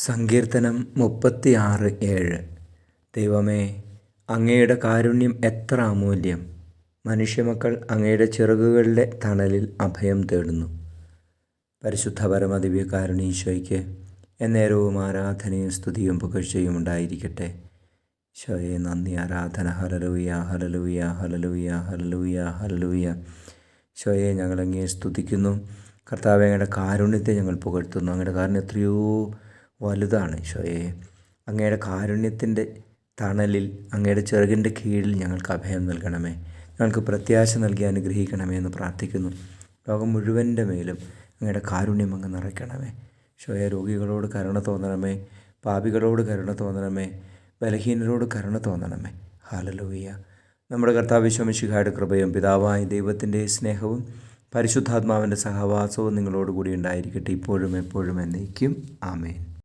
സങ്കീർത്തനം 36:7. ദൈവമേ, അങ്ങയുടെ കാരുണ്യം എത്ര അമൂല്യം! മനുഷ്യമക്കൾ അങ്ങയുടെ ചിറകുകളുടെ തണലിൽ അഭയം തേടുന്നു. പരിശുദ്ധ പരമദിവ്യകാരുണ്യീശോയ്ക്ക് എന്നേരവും ആരാധനയും സ്തുതിയും പുകഴ്ചയും ഉണ്ടായിരിക്കട്ടെ. ഈശോയെ നന്ദി, ആരാധന. Hallelujah, hallelujah, hallelujah, hallelujah, hallelujah. ഈശോയെ, ഞങ്ങളങ്ങയെ സ്തുതിക്കുന്നു. കർത്താവേ, അങ്ങയുടെ കാരുണ്യത്തെ ഞങ്ങൾ പുകഴ്ത്തുന്നു. അങ്ങയുടെ കാരുണ്യം എത്രയോ വലുതാണ്. ഈശോയെ, അങ്ങയുടെ കാരുണ്യത്തിൻ്റെ തണലിൽ, അങ്ങയുടെ ചിറകിൻ്റെ കീഴിൽ ഞങ്ങൾക്ക് അഭയം നൽകണമേ. ഞങ്ങൾക്ക് പ്രത്യാശ നൽകി അനുഗ്രഹിക്കണമേ എന്ന് പ്രാർത്ഥിക്കുന്നു. ലോകം മുഴുവൻ്റെ മേലും അങ്ങയുടെ കാരുണ്യം അങ്ങ് നിറയ്ക്കണമേ. ഈശോയെ, രോഗികളോട് കരുണ തോന്നണമേ, പാപികളോട് കരുണ തോന്നണമേ, ബലഹീനരോട് കരുണ തോന്നണമേ. ഹല്ലേലൂയ. നമ്മുടെ കർത്താവ് ഈശോ മിശിഹായുടെ കൃപയും പിതാവായ ദൈവത്തിൻ്റെ സ്നേഹവും പരിശുദ്ധാത്മാവിൻ്റെ സഹവാസവും നിങ്ങളോടുകൂടി ഉണ്ടായിരിക്കട്ടെ, ഇപ്പോഴും എപ്പോഴും എന്നേക്കും. ആമേൻ.